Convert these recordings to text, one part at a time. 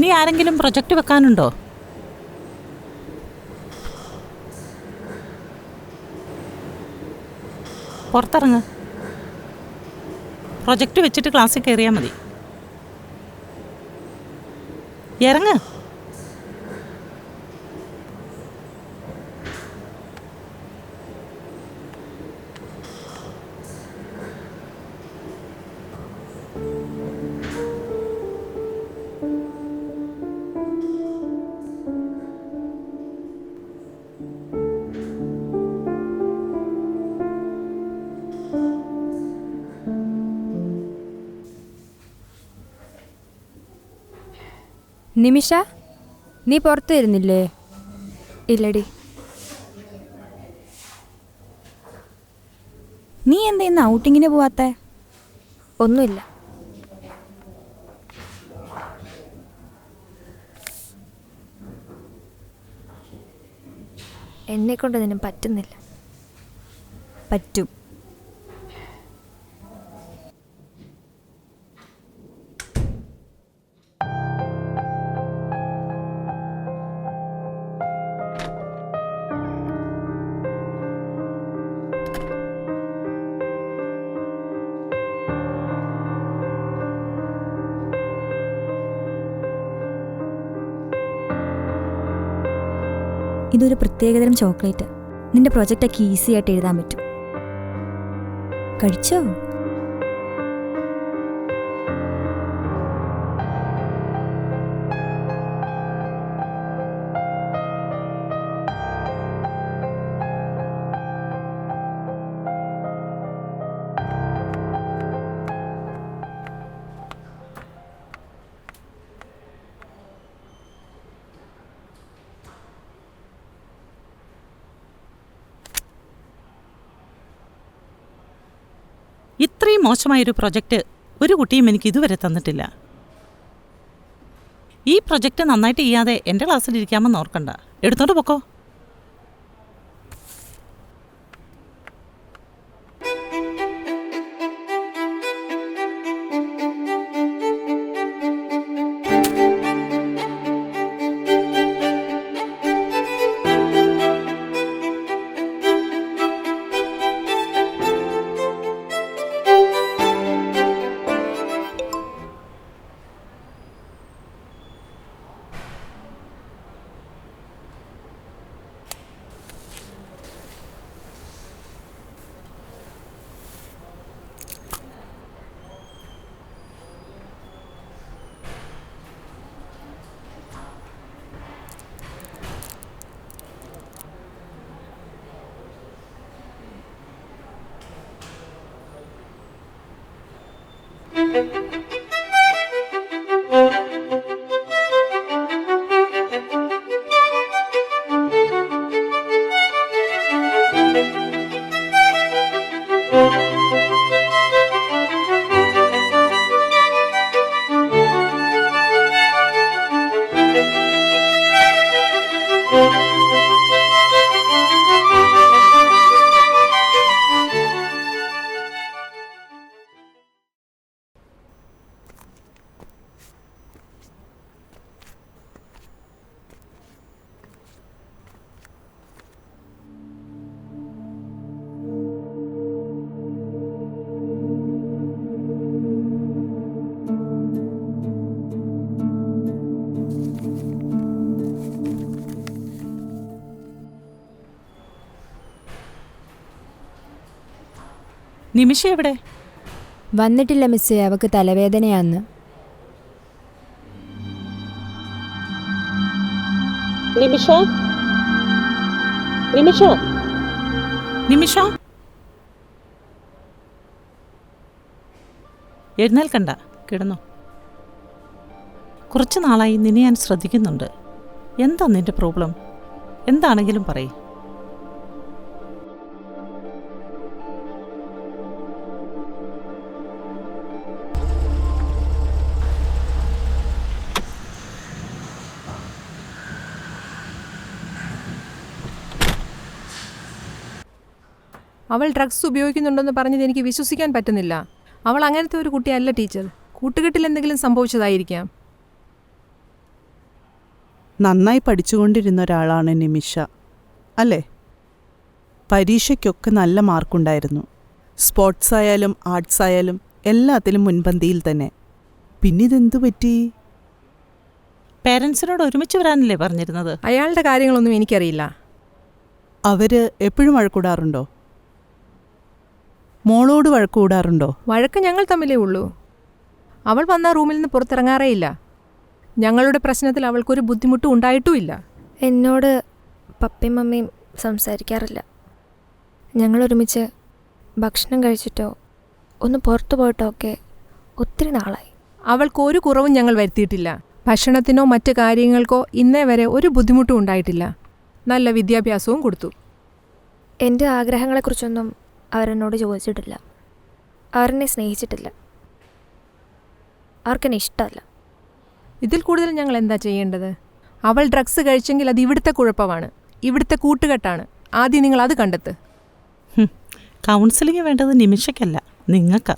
ഇനി ആരെങ്കിലും project വെക്കാനുണ്ടോ? പുറത്തിറങ്ങ്. Project വെച്ചിട്ട് ക്ലാസ്സിൽ കയറിയാൽ മതി. ഇറങ്ങ്. നിമിഷ, നീ പുറത്ത് വരുന്നില്ലേ? ഇല്ലടി. നീ എന്താ ഇന്ന് ഔട്ടിങ്ങിന് പോവാത്തെ? ഒന്നുമില്ല. എന്നെക്കൊണ്ട് ഇതിനും പറ്റുന്നില്ല. പറ്റും. ഇതൊരു പ്രത്യേകതരം ചോക്ലേറ്റ്. നിന്റെ പ്രൊജക്റ്റൊക്കെ ഈസി ആയിട്ട് എഴുതാൻ പറ്റും. കഴിച്ചോ? ഇത്രയും മോശമായൊരു പ്രൊജക്റ്റ് ഒരു കുട്ടിയും എനിക്ക് ഇതുവരെ തന്നിട്ടില്ല. ഈ പ്രൊജക്റ്റ് നന്നായിട്ട് ചെയ്യാതെ എൻ്റെ ക്ലാസ്സിലിരിക്കാമെന്ന് ഓർക്കണ്ട. എടുത്തോണ്ട് പൊക്കോ. നിമിഷ എവിടെ? വന്നിട്ടില്ല മിസ്സേ, അവൾക്ക് തലവേദനയാന്ന്. നിമിഷ, നിമിഷ, നിമിഷ, എഴുന്നേൽക്കണ്ട, കിടന്നോ. കുറച്ച് നാളായി നിന്നെ ഞാൻ ശ്രദ്ധിക്കുന്നുണ്ട്. എന്താ നിന്റെ പ്രോബ്ലം? എന്താണെങ്കിലും പറയ്. അവൾ ഡ്രഗ്സ് ഉപയോഗിക്കുന്നുണ്ടെന്ന് പറഞ്ഞത് എനിക്ക് വിശ്വസിക്കാൻ പറ്റുന്നില്ല. അവൾ അങ്ങനത്തെ ഒരു കുട്ടിയല്ല ടീച്ചർ. കൂട്ടുകെട്ടിൽ എന്തെങ്കിലും സംഭവിച്ചതായിരിക്കാം. നന്നായി പഠിച്ചുകൊണ്ടിരുന്ന ഒരാളാണ് നിമിഷ അല്ലേ? പരീക്ഷയ്ക്കൊക്കെ നല്ല മാർക്കുണ്ടായിരുന്നു. സ്പോർട്സ് ആയാലും ആർട്സ് ആയാലും എല്ലാത്തിലും മുൻപന്തിയിൽ തന്നെ. പിന്നിതെന്തു പറ്റി? പേരൻസിനോട് ഒരുമിച്ച് വരാനല്ലേ പറഞ്ഞിരുന്നത്? അയാളുടെ കാര്യങ്ങളൊന്നും എനിക്കറിയില്ല. അവർ എപ്പോഴും വഴക്കൂടാറുണ്ടോ? മോളോട് വഴക്കൂടാറുണ്ടോ? വഴക്ക് ഞങ്ങൾ തമ്മിലേ ഉള്ളൂ. അവൾ വന്ന റൂമിൽ നിന്ന് പുറത്തിറങ്ങാറേയില്ല. ഞങ്ങളുടെ പ്രശ്നത്തിൽ അവൾക്കൊരു ബുദ്ധിമുട്ടും ഉണ്ടായിട്ടുമില്ല. എന്നോട് പപ്പയും മമ്മിയും സംസാരിക്കാറില്ല. ഞങ്ങളൊരുമിച്ച് ഭക്ഷണം കഴിച്ചിട്ടോ ഒന്ന് പുറത്തു പോയിട്ടോ ഒക്കെ ഒത്തിരി നാളായി. അവൾക്കൊരു കുറവും ഞങ്ങൾ വരുത്തിയിട്ടില്ല. ഭക്ഷണത്തിനോ മറ്റു കാര്യങ്ങൾക്കോ ഇന്നേ വരെ ഒരു ബുദ്ധിമുട്ടും ഉണ്ടായിട്ടില്ല. നല്ല വിദ്യാഭ്യാസവും കൊടുത്തു. എൻ്റെ ആഗ്രഹങ്ങളെക്കുറിച്ചൊന്നും അവരെന്നോട് ചോദിച്ചിട്ടില്ല. അവരെന്നെ സ്നേഹിച്ചിട്ടില്ല. അവർക്കെന്നെ ഇഷ്ടമല്ല. ഇതിൽ കൂടുതൽ ഞങ്ങൾ എന്താ ചെയ്യേണ്ടത്? അവൾ ഡ്രഗ്സ് കഴിച്ചെങ്കിൽ അത് ഇവിടുത്തെ കുഴപ്പമാണ്, ഇവിടുത്തെ കൂട്ടുകെട്ടാണ്. ആദ്യം നിങ്ങൾ അത് കണ്ടെത്ത്. കൗൺസിലിംഗ് വേണ്ടത് നിമിഷയ്ക്കല്ല, നിങ്ങൾക്കാ.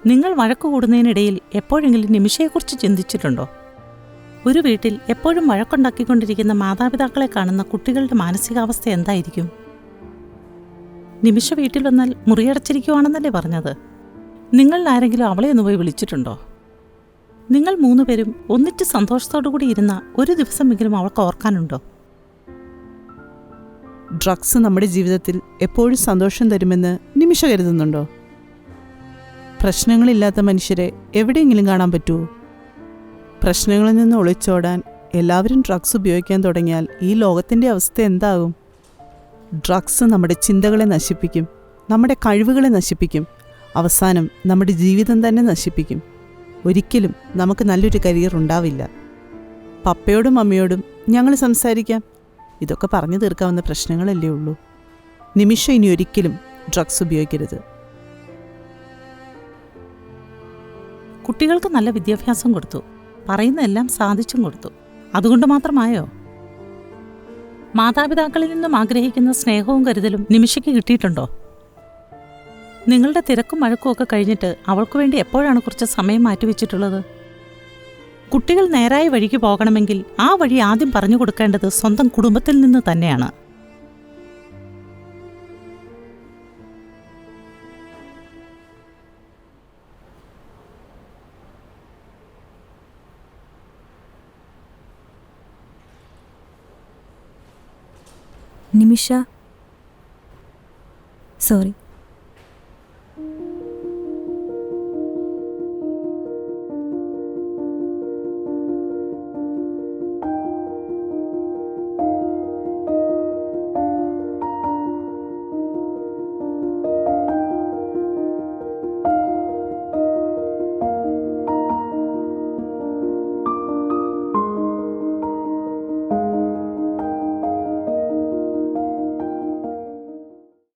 നിങ്ങൾ വഴക്ക് കൂടുന്നതിനിടയിൽ എപ്പോഴെങ്കിലും നിമിഷയെക്കുറിച്ച് ചിന്തിച്ചിട്ടുണ്ടോ? ഒരു വീട്ടിൽ എപ്പോഴും വഴക്കുണ്ടാക്കിക്കൊണ്ടിരിക്കുന്ന മാതാപിതാക്കളെ കാണുന്ന കുട്ടികളുടെ മാനസികാവസ്ഥ എന്തായിരിക്കും? നിമിഷ വീട്ടിൽ വന്നാൽ മുറിയടച്ചിരിക്കുവാണെന്നല്ലേ പറഞ്ഞത്? നിങ്ങൾ ആരെങ്കിലും അവളെ ഒന്ന് പോയി വിളിച്ചിട്ടുണ്ടോ? നിങ്ങൾ 3 പേരും ഒന്നിച്ച് സന്തോഷത്തോടു കൂടി ഇരുന്ന ഒരു ദിവസമെങ്കിലും അവൾക്ക് ഓർക്കാനുണ്ടോ? ഡ്രഗ്സ് നമ്മുടെ ജീവിതത്തിൽ എപ്പോഴും സന്തോഷം തരുമെന്ന് നിമിഷ കരുതുന്നുണ്ടോ? പ്രശ്നങ്ങളില്ലാത്ത മനുഷ്യരെ എവിടെയെങ്കിലും കാണാൻ പറ്റുമോ? പ്രശ്നങ്ങളിൽ നിന്ന് ഒളിച്ചോടാൻ എല്ലാവരും ഡ്രഗ്സ് ഉപയോഗിക്കാൻ തുടങ്ങിയാൽ ഈ ലോകത്തിൻ്റെ അവസ്ഥ എന്താകും? ഡ്രഗ്സ് നമ്മുടെ ചിന്തകളെ നശിപ്പിക്കും, നമ്മുടെ കഴിവുകളെ നശിപ്പിക്കും, അവസാനം നമ്മുടെ ജീവിതം തന്നെ നശിപ്പിക്കും. ഒരിക്കലും നമുക്ക് നല്ലൊരു കരിയർ ഉണ്ടാവില്ല. പപ്പയോടും മമ്മിയോടും ഞങ്ങൾ സംസാരിക്കാം. ഇതൊക്കെ പറഞ്ഞു തീർക്കാവുന്ന പ്രശ്നങ്ങളല്ലേ ഉള്ളൂ. നിമിഷ ഇനി ഒരിക്കലും ഡ്രഗ്സ് ഉപയോഗിക്കരുത്. കുട്ടികൾക്ക് നല്ല വിദ്യാഭ്യാസം കൊടുത്തു, പറയുന്നതെല്ലാം സാധിച്ചും കൊടുത്തു. അതുകൊണ്ട് മാത്രമായോ? മാതാപിതാക്കളിൽ നിന്നും ആഗ്രഹിക്കുന്ന സ്നേഹവും കരുതലും നിമിഷയ്ക്ക് കിട്ടിയിട്ടുണ്ടോ? നിങ്ങളുടെ തിരക്കും മഴക്കും ഒക്കെ കഴിഞ്ഞിട്ട് അവൾക്ക് വേണ്ടി എപ്പോഴാണ് കുറച്ച് സമയം മാറ്റിവെച്ചിട്ടുള്ളത്? കുട്ടികൾ നേരായ വഴിക്ക് പോകണമെങ്കിൽ ആ വഴി ആദ്യം പറഞ്ഞു കൊടുക്കേണ്ടത് സ്വന്തം കുടുംബത്തിൽ നിന്ന് തന്നെയാണ്. നിമിഷ, സോറി.